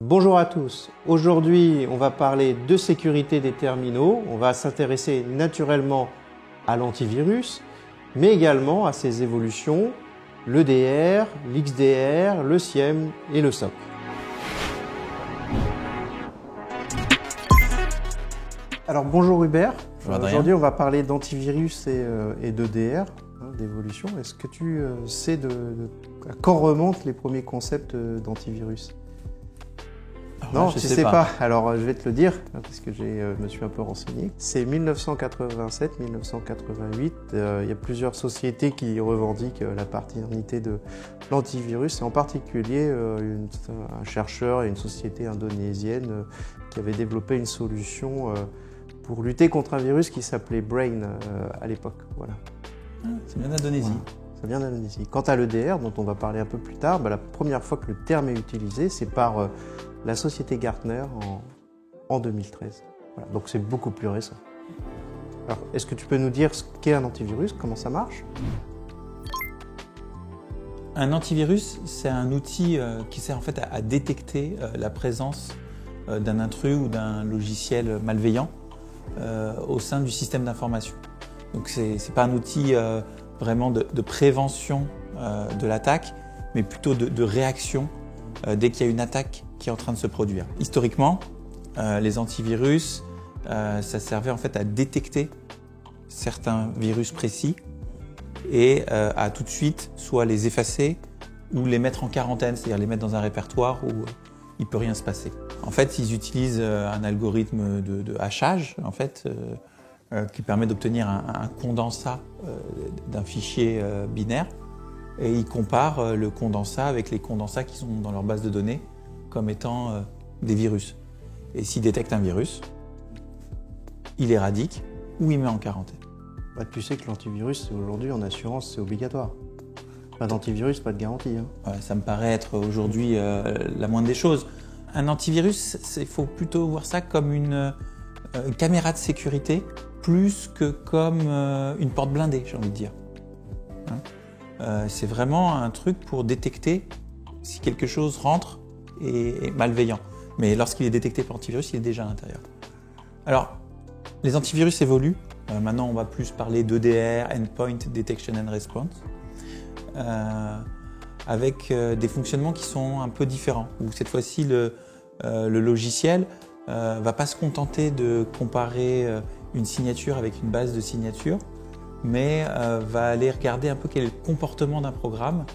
Bonjour à tous, aujourd'hui on va parler de sécurité des terminaux, on va s'intéresser naturellement à l'antivirus, mais également à ses évolutions, l'EDR, l'XDR, le SIEM et le SOC. Alors bonjour Hubert, aujourd'hui on va parler d'antivirus et d'EDR, d'évolution. Est-ce que tu sais à quand remontent les premiers concepts d'antivirus ? Non, je ne sais pas. Alors, je vais te le dire, parce que je me suis un peu renseigné. C'est 1987-1988. Il y a plusieurs sociétés qui revendiquent la paternité de l'antivirus, et en particulier un chercheur et une société indonésienne qui avait développé une solution pour lutter contre un virus qui s'appelait Brain à l'époque. Voilà. Ça vient d'Indonésie. Voilà. Ça vient d'Indonésie. Quant à l'EDR, dont on va parler un peu plus tard, la première fois que le terme est utilisé, c'est par la société Gartner en 2013. Voilà, donc c'est beaucoup plus récent. Alors, est-ce que tu peux nous dire ce qu'est un antivirus, comment ça marche ? Un antivirus, c'est un outil qui sert en fait à détecter la présence d'un intrus ou d'un logiciel malveillant au sein du système d'information. Donc c'est pas un outil vraiment de prévention de l'attaque, mais plutôt de réaction dès qu'il y a une attaque qui est en train de se produire. Historiquement, les antivirus, ça servait en fait à détecter certains virus précis et à tout de suite soit les effacer ou les mettre en quarantaine, c'est-à-dire les mettre dans un répertoire où il ne peut rien se passer. En fait, ils utilisent un algorithme de hachage en fait, qui permet d'obtenir un condensat d'un fichier binaire, et ils comparent le condensat avec les condensats qui sont dans leur base de données comme étant des virus. Et s'il détecte un virus, il éradique ou il met en quarantaine. Tu sais que l'antivirus, aujourd'hui en assurance, c'est obligatoire. Pas d'antivirus, pas de garantie. Ça me paraît être aujourd'hui la moindre des choses. Un antivirus, il faut plutôt voir ça comme une caméra de sécurité plus que comme une porte blindée, j'ai envie de dire. C'est vraiment un truc pour détecter si quelque chose rentre et est malveillant. Mais lorsqu'il est détecté par l'antivirus, il est déjà à l'intérieur. Alors, les antivirus évoluent. Maintenant, on va plus parler d'EDR, Endpoint Detection and Response, avec des fonctionnements qui sont un peu différents. Où cette fois-ci, le logiciel va pas se contenter de comparer une signature avec une base de signatures, mais va aller regarder un peu quel est le comportement d'un programme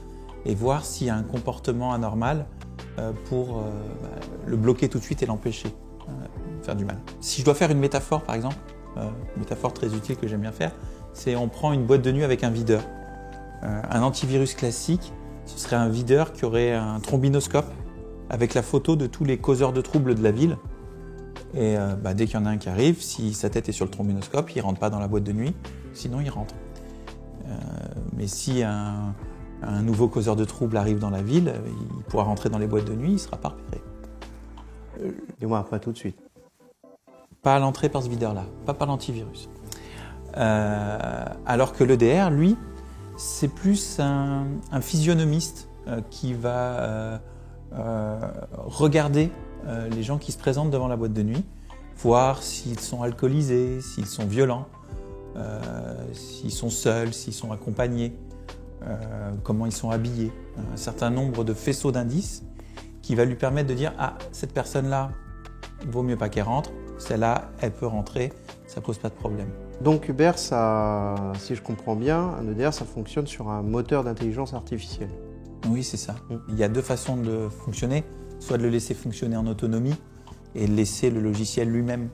et voir s'il y a un comportement anormal pour le bloquer tout de suite et l'empêcher de faire du mal. Si je dois faire une métaphore par exemple, une métaphore très utile que j'aime bien faire, c'est on prend une boîte de nuit avec un videur. Un antivirus classique, ce serait un videur qui aurait un trombinoscope avec la photo de tous les causeurs de troubles de la ville. Et dès qu'il y en a un qui arrive, si sa tête est sur le trombinoscope, il ne rentre pas dans la boîte de nuit, sinon il rentre. Mais si un nouveau causeur de troubles arrive dans la ville, il pourra rentrer dans les boîtes de nuit, il ne sera pas repéré. Dis-moi après tout de suite. Pas à l'entrée par ce videur-là, pas par l'antivirus. Alors que l'EDR, lui, c'est plus un physionomiste qui va regarder les gens qui se présentent devant la boîte de nuit, voir s'ils sont alcoolisés, s'ils sont violents, s'ils sont seuls, s'ils sont accompagnés, comment ils sont habillés. Un certain nombre de faisceaux d'indices qui va lui permettre de dire « Ah, cette personne-là, vaut mieux pas qu'elle rentre, celle-là, elle peut rentrer, ça pose pas de problème. » Donc Hubert, si je comprends bien, un EDR, ça fonctionne sur un moteur d'intelligence artificielle. Oui, c'est ça. Il y a deux façons de fonctionner. Soit de le laisser fonctionner en autonomie et de laisser le logiciel lui-même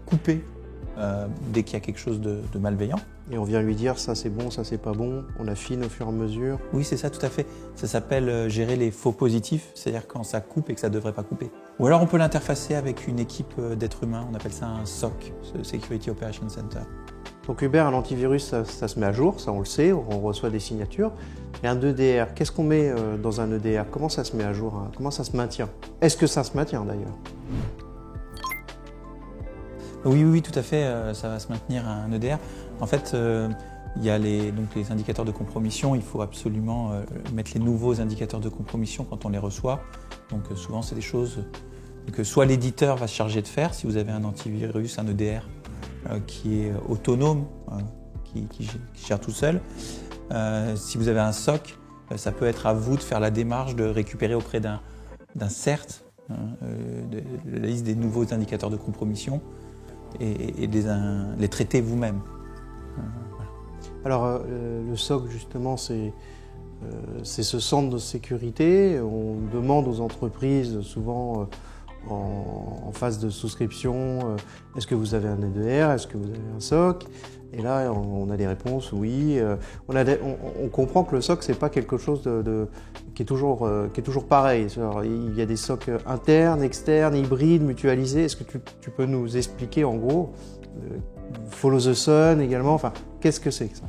couper dès qu'il y a quelque chose de malveillant. Et on vient lui dire ça c'est bon, ça c'est pas bon, on affine au fur et à mesure. Oui, c'est ça, tout à fait. Ça s'appelle gérer les faux positifs, c'est-à-dire quand ça coupe et que ça ne devrait pas couper. Ou alors on peut l'interfacer avec une équipe d'êtres humains, on appelle ça un SOC, Security Operations Center. Donc Hubert, un antivirus, ça se met à jour, ça on le sait, on reçoit des signatures. Et un EDR, qu'est-ce qu'on met dans un EDR ? Comment ça se met à jour ? Comment ça se maintient ? Est-ce que ça se maintient d'ailleurs ? Oui, tout à fait, ça va se maintenir un EDR. En fait, il y a les indicateurs de compromission, il faut absolument mettre les nouveaux indicateurs de compromission quand on les reçoit. Donc souvent, c'est des choses que soit l'éditeur va se charger de faire, si vous avez un antivirus, un EDR qui est autonome, qui gère tout seul. Si vous avez un SOC, ça peut être à vous de faire la démarche de récupérer auprès d'un CERT la liste des nouveaux indicateurs de compromission et les traiter vous-même. Voilà. Alors le SOC justement c'est ce centre de sécurité. On demande aux entreprises souvent en phase de souscription, est-ce que vous avez un EDR, est-ce que vous avez un SOC? Et là, on a des réponses, oui. On comprend que le SOC, c'est pas quelque chose qui est toujours pareil. Il y a des SOC internes, externes, hybrides, mutualisés. Est-ce que tu peux nous expliquer en gros Follow the Sun également, enfin, qu'est-ce que c'est que ça?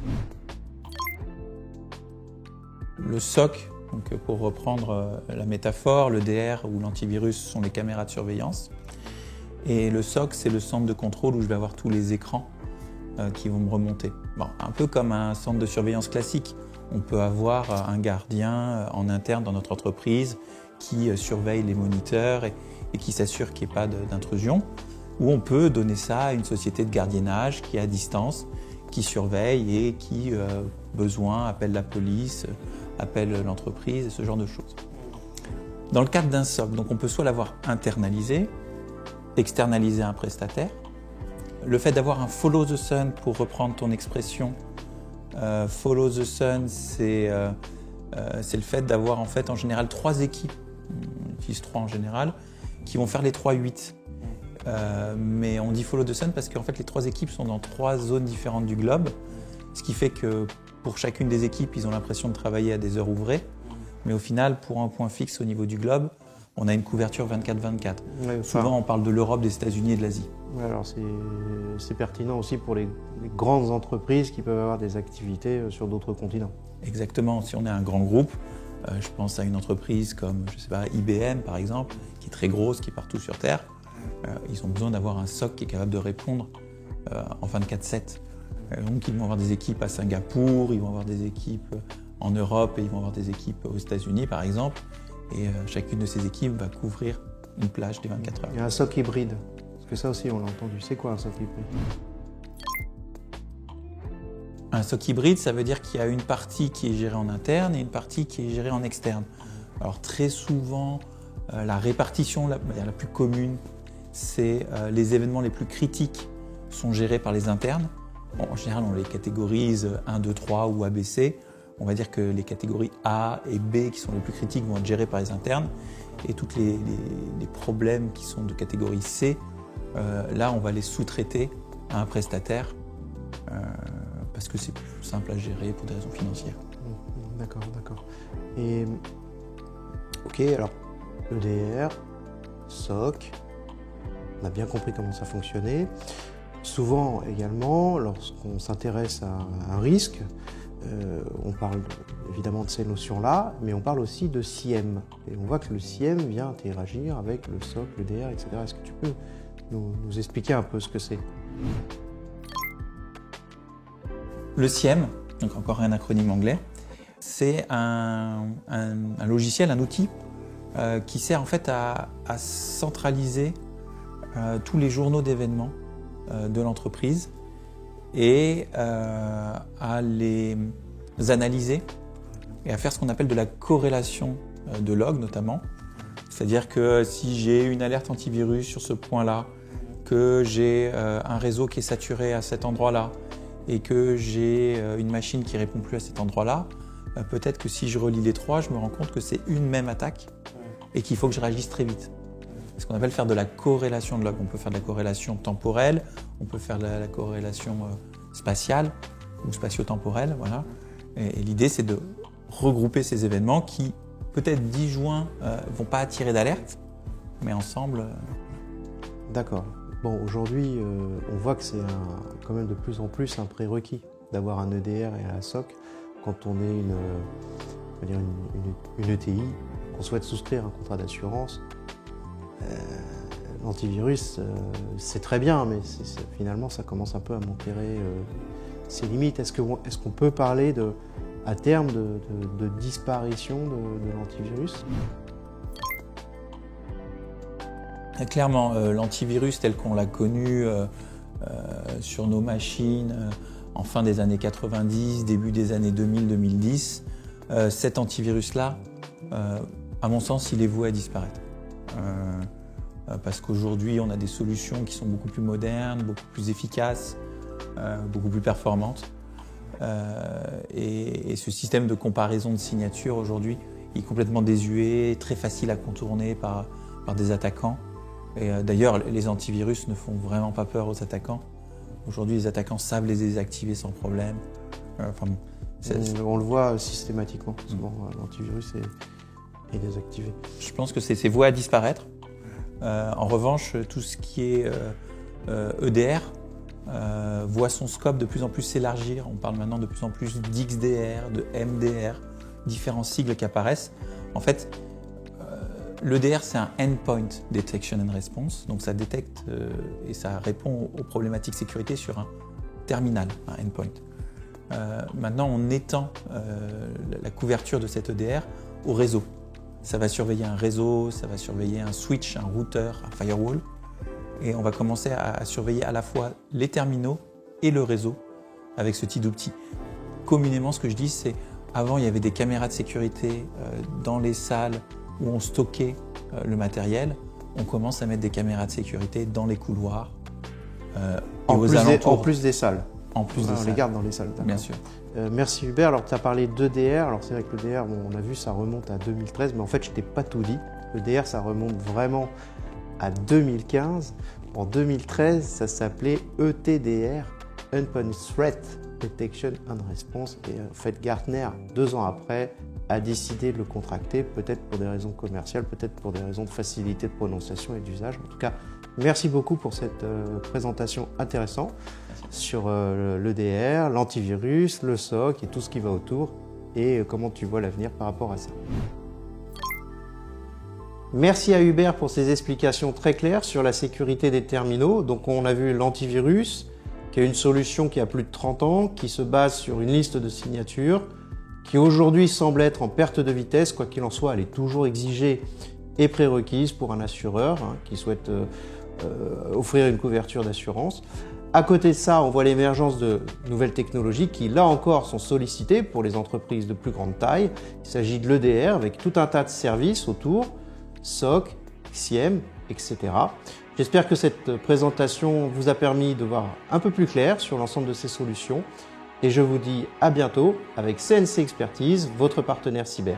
Le SOC, donc pour reprendre la métaphore, le DR ou l'antivirus sont les caméras de surveillance. Et le SOC, c'est le centre de contrôle où je vais avoir tous les écrans qui vont me remonter. Bon, un peu comme un centre de surveillance classique. On peut avoir un gardien en interne dans notre entreprise qui surveille les moniteurs et qui s'assure qu'il n'y ait pas d'intrusion. Ou on peut donner ça à une société de gardiennage qui est à distance, qui surveille et qui, besoin, appelle la police, appelle l'entreprise, ce genre de choses. Dans le cadre d'un SOC, donc on peut soit l'avoir internalisé, externalisé à un prestataire. Le fait d'avoir un follow the sun, pour reprendre ton expression, follow the sun, c'est le fait d'avoir en fait en général 3 équipes, on utilise 3 en général, qui vont faire les 3-8. Mais on dit follow the sun parce qu'en fait les 3 équipes sont dans 3 zones différentes du globe, ce qui fait que pour chacune des équipes, ils ont l'impression de travailler à des heures ouvrées, mais au final, pour un point fixe au niveau du globe, on a une couverture 24/24. Ouais, souvent, on parle de l'Europe, des États-Unis et de l'Asie. Ouais, alors c'est pertinent aussi pour les grandes entreprises qui peuvent avoir des activités sur d'autres continents. Exactement. Si on est un grand groupe, je pense à une entreprise comme, je sais pas, IBM par exemple, qui est très grosse, qui est partout sur Terre. Ils ont besoin d'avoir un SOC qui est capable de répondre en 24/7. Donc ils vont avoir des équipes à Singapour, ils vont avoir des équipes en Europe et ils vont avoir des équipes aux États-Unis par exemple. Et chacune de ces équipes va couvrir une plage des 24 heures. Il y a un SOC hybride, parce que ça aussi on l'a entendu. C'est quoi un SOC hybride? Un SOC hybride, ça veut dire qu'il y a une partie qui est gérée en interne et une partie qui est gérée en externe. Alors très souvent, la répartition la plus commune, c'est les événements les plus critiques sont gérés par les internes. Bon, en général, on les catégorise 1, 2, 3 ou ABC. On va dire que les catégories A et B qui sont les plus critiques vont être gérées par les internes. Et tous les problèmes qui sont de catégorie C, là, on va les sous-traiter à un prestataire parce que c'est plus simple à gérer pour des raisons financières. D'accord, d'accord. Et ok, alors EDR, SOC, on a bien compris comment ça fonctionnait. Souvent également, lorsqu'on s'intéresse à un risque, on parle évidemment de ces notions-là, mais on parle aussi de SIEM. Et on voit que le SIEM vient interagir avec le SOC, le DR, etc. Est-ce que tu peux nous expliquer un peu ce que c'est? Le SIEM, donc encore un acronyme anglais, c'est un logiciel, un outil qui sert en fait à centraliser tous les journaux d'événements de l'entreprise et à les analyser et à faire ce qu'on appelle de la corrélation de logs notamment. C'est-à-dire que si j'ai une alerte antivirus sur ce point-là, que j'ai un réseau qui est saturé à cet endroit-là et que j'ai une machine qui ne répond plus à cet endroit-là, peut-être que si je relie les 3, je me rends compte que c'est une même attaque et qu'il faut que je réagisse très vite. C'est ce qu'on appelle faire de la corrélation de log. On peut faire de la corrélation temporelle, on peut faire de la corrélation spatiale ou spatio-temporelle. Voilà. Et l'idée, c'est de regrouper ces événements qui, peut-être disjoints, ne vont pas attirer d'alerte, mais ensemble... D'accord. Bon, aujourd'hui, on voit que c'est quand même de plus en plus un prérequis d'avoir un EDR et un SOC quand on est une ETI, qu'on souhaite souscrire un contrat d'assurance. L'antivirus, c'est très bien, mais finalement, ça commence un peu à montrer ses limites. Est-ce qu'on peut parler à terme de disparition de l'antivirus? Clairement, l'antivirus tel qu'on l'a connu sur nos machines en fin des années 90, début des années 2000-2010, cet antivirus-là, à mon sens, il est voué à disparaître. Parce qu'aujourd'hui, on a des solutions qui sont beaucoup plus modernes, beaucoup plus efficaces, beaucoup plus performantes. Et ce système de comparaison de signatures aujourd'hui est complètement désuet, très facile à contourner par des attaquants. Et d'ailleurs, les antivirus ne font vraiment pas peur aux attaquants. Aujourd'hui, les attaquants savent les désactiver sans problème. On le voit systématiquement. Souvent, l'antivirus est désactivé. Je pense que c'est voué à disparaître. En revanche, tout ce qui est EDR voit son scope de plus en plus s'élargir. On parle maintenant de plus en plus d'XDR, de MDR, différents sigles qui apparaissent. En fait, l'EDR, c'est un Endpoint Detection and Response, donc ça détecte et ça répond aux problématiques sécurité sur un terminal, un endpoint. Maintenant, on étend la couverture de cet EDR au réseau. Ça va surveiller un réseau, ça va surveiller un switch, un routeur, un firewall, et on va commencer à surveiller à la fois les terminaux et le réseau avec ce petit d'outil. Communément, ce que je dis, c'est avant, il y avait des caméras de sécurité dans les salles où on stockait le matériel. On commence à mettre des caméras de sécurité dans les couloirs en plus des salles. En plus des salles. On les garde dans les salles. Bien sûr. Merci Hubert. Alors tu as parlé d'EDR. Alors c'est vrai que l'EDR, on a vu, ça remonte à 2013, mais en fait je t'ai pas tout dit. L'EDR, ça remonte vraiment à 2015. En 2013, ça s'appelait ETDR, Endpoint Threat Detection and Response. Et en fait, Gartner, 2 ans après, a décidé de le contracter, peut-être pour des raisons commerciales, peut-être pour des raisons de facilité de prononciation et d'usage. En tout cas, merci beaucoup pour cette présentation intéressante sur l'EDR, l'antivirus, le SOC et tout ce qui va autour et comment tu vois l'avenir par rapport à ça. Merci à Hubert pour ses explications très claires sur la sécurité des terminaux. Donc on a vu l'antivirus, qui est une solution qui a plus de 30 ans, qui se base sur une liste de signatures, qui aujourd'hui semble être en perte de vitesse. Quoi qu'il en soit, elle est toujours exigée et prérequise pour un assureur qui souhaite offrir une couverture d'assurance. À côté de ça, on voit l'émergence de nouvelles technologies qui, là encore, sont sollicitées pour les entreprises de plus grande taille. Il s'agit de l'EDR avec tout un tas de services autour, SOC, SIEM, etc. J'espère que cette présentation vous a permis de voir un peu plus clair sur l'ensemble de ces solutions. Et je vous dis à bientôt avec CNC Expertise, votre partenaire cyber.